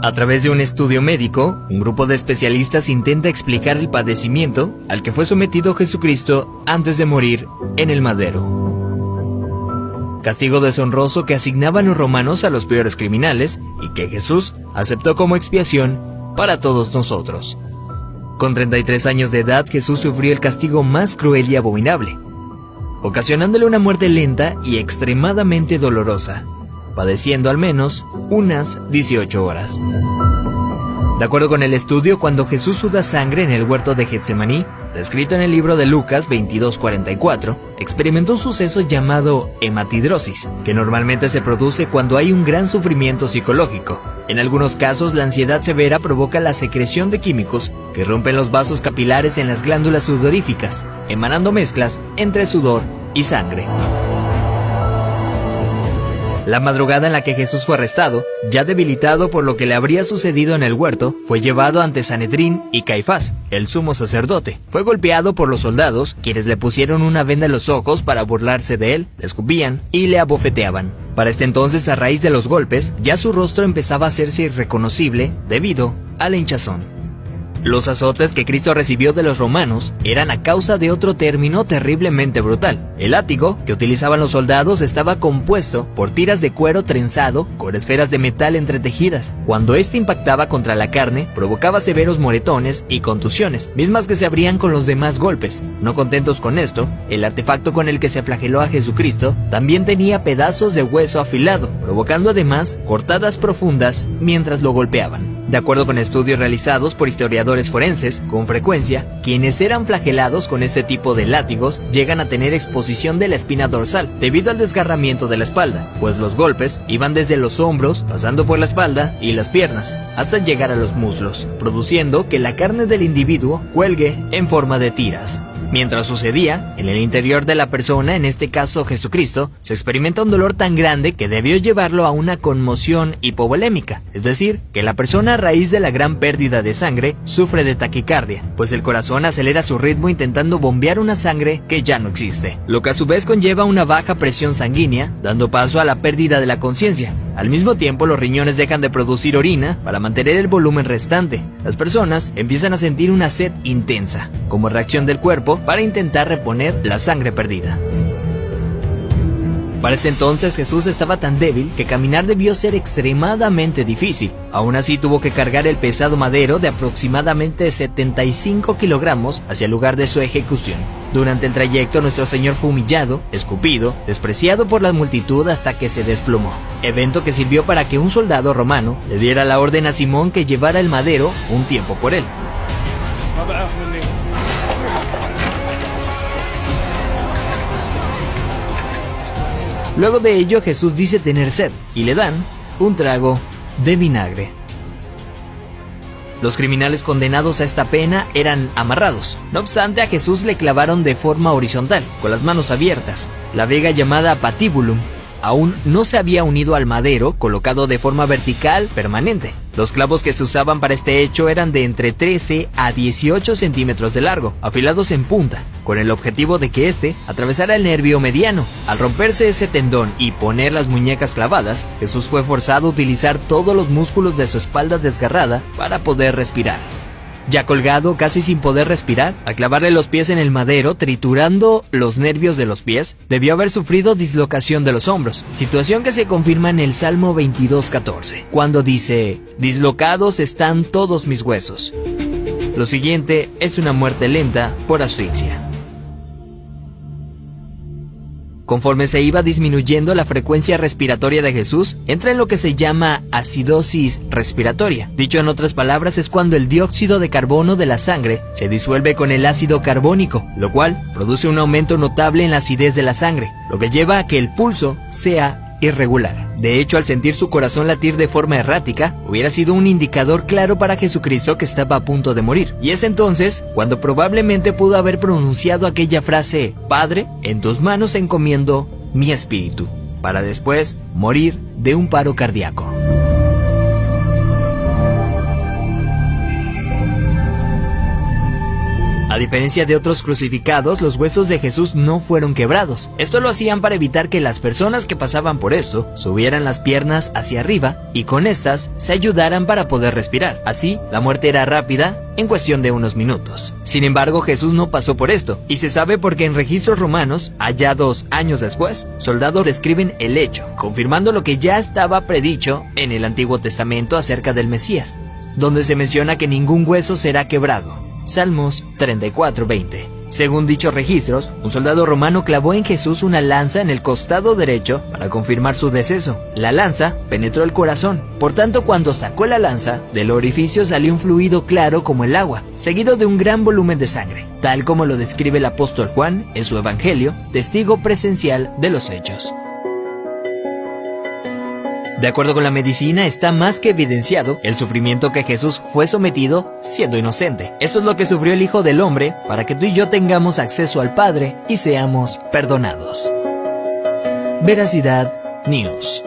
A través de un estudio médico, un grupo de especialistas intenta explicar el padecimiento al que fue sometido Jesucristo antes de morir en el madero. Castigo deshonroso que asignaban los romanos a los peores criminales y que Jesús aceptó como expiación para todos nosotros. Con 33 años de edad, Jesús sufrió el castigo más cruel y abominable, ocasionándole una muerte lenta y extremadamente dolorosa, padeciendo al menos unas 18 horas. De acuerdo con el estudio, cuando Jesús suda sangre en el huerto de Getsemaní, descrito en el libro de Lucas 22:44, experimentó un suceso llamado hematidrosis, que normalmente se produce cuando hay un gran sufrimiento psicológico. En algunos casos, la ansiedad severa provoca la secreción de químicos que rompen los vasos capilares en las glándulas sudoríficas, emanando mezclas entre sudor y sangre. La madrugada en la que Jesús fue arrestado, ya debilitado por lo que le habría sucedido en el huerto, fue llevado ante Sanedrín y Caifás, el sumo sacerdote. Fue golpeado por los soldados, quienes le pusieron una venda en los ojos para burlarse de él, le escupían y le abofeteaban. Para este entonces, a raíz de los golpes, ya su rostro empezaba a hacerse irreconocible debido a la hinchazón. Los azotes que Cristo recibió de los romanos eran a causa de otro término terriblemente brutal. El látigo que utilizaban los soldados estaba compuesto por tiras de cuero trenzado con esferas de metal entretejidas. Cuando este impactaba contra la carne, provocaba severos moretones y contusiones, mismas que se abrían con los demás golpes. No contentos con esto, el artefacto con el que se flageló a Jesucristo también tenía pedazos de hueso afilado, provocando además cortadas profundas mientras lo golpeaban. De acuerdo con estudios realizados por historiadores forenses, con frecuencia, quienes eran flagelados con este tipo de látigos llegan a tener exposición de la espina dorsal debido al desgarramiento de la espalda, pues los golpes iban desde los hombros, pasando por la espalda y las piernas, hasta llegar a los muslos, produciendo que la carne del individuo cuelgue en forma de tiras. Mientras sucedía, en el interior de la persona, en este caso Jesucristo, se experimenta un dolor tan grande que debió llevarlo a una conmoción hipovolémica, es decir, que la persona a raíz de la gran pérdida de sangre sufre de taquicardia, pues el corazón acelera su ritmo intentando bombear una sangre que ya no existe, lo que a su vez conlleva una baja presión sanguínea, dando paso a la pérdida de la conciencia. Al mismo tiempo, los riñones dejan de producir orina para mantener el volumen restante. Las personas empiezan a sentir una sed intensa, como reacción del cuerpo para intentar reponer la sangre perdida. Para ese entonces Jesús estaba tan débil que caminar debió ser extremadamente difícil. Aún así tuvo que cargar el pesado madero de aproximadamente 75 kilogramos hacia el lugar de su ejecución. Durante el trayecto nuestro Señor fue humillado, escupido, despreciado por la multitud hasta que se desplomó. Evento que sirvió para que un soldado romano le diera la orden a Simón que llevara el madero un tiempo por él. Luego de ello, Jesús dice tener sed y le dan un trago de vinagre. Los criminales condenados a esta pena eran amarrados. No obstante, a Jesús le clavaron de forma horizontal, con las manos abiertas. La viga llamada patíbulum aún no se había unido al madero, colocado de forma vertical permanente. Los clavos que se usaban para este hecho eran de entre 13 a 18 centímetros de largo, afilados en punta, con el objetivo de que éste atravesara el nervio mediano. Al romperse ese tendón y poner las muñecas clavadas, Jesús fue forzado a utilizar todos los músculos de su espalda desgarrada para poder respirar. Ya colgado, casi sin poder respirar, al clavarle los pies en el madero, triturando los nervios de los pies, debió haber sufrido dislocación de los hombros, situación que se confirma en el Salmo 22:14, cuando dice: «Dislocados están todos mis huesos». Lo siguiente es una muerte lenta por asfixia. Conforme se iba disminuyendo la frecuencia respiratoria de Jesús, entra en lo que se llama acidosis respiratoria. Dicho en otras palabras, es cuando el dióxido de carbono de la sangre se disuelve con el ácido carbónico, lo cual produce un aumento notable en la acidez de la sangre, lo que lleva a que el pulso sea irregular. De hecho, al sentir su corazón latir de forma errática, hubiera sido un indicador claro para Jesucristo que estaba a punto de morir. Y es entonces cuando probablemente pudo haber pronunciado aquella frase: «Padre, en tus manos encomiendo mi espíritu», para después morir de un paro cardíaco. A diferencia de otros crucificados, los huesos de Jesús no fueron quebrados. Esto lo hacían para evitar que las personas que pasaban por esto subieran las piernas hacia arriba y con estas se ayudaran para poder respirar. Así, la muerte era rápida en cuestión de unos minutos. Sin embargo, Jesús no pasó por esto, y se sabe porque en registros romanos, allá 2 años después, soldados describen el hecho, confirmando lo que ya estaba predicho en el Antiguo Testamento acerca del Mesías, donde se menciona que ningún hueso será quebrado. Salmos 34:20. Según dichos registros, un soldado romano clavó en Jesús una lanza en el costado derecho para confirmar su deceso. La lanza penetró el corazón, por tanto cuando sacó la lanza, del orificio salió un fluido claro como el agua, seguido de un gran volumen de sangre, tal como lo describe el apóstol Juan en su Evangelio, testigo presencial de los hechos. De acuerdo con la medicina, está más que evidenciado el sufrimiento que Jesús fue sometido siendo inocente. Esto es lo que sufrió el Hijo del Hombre para que tú y yo tengamos acceso al Padre y seamos perdonados. Veracidad News.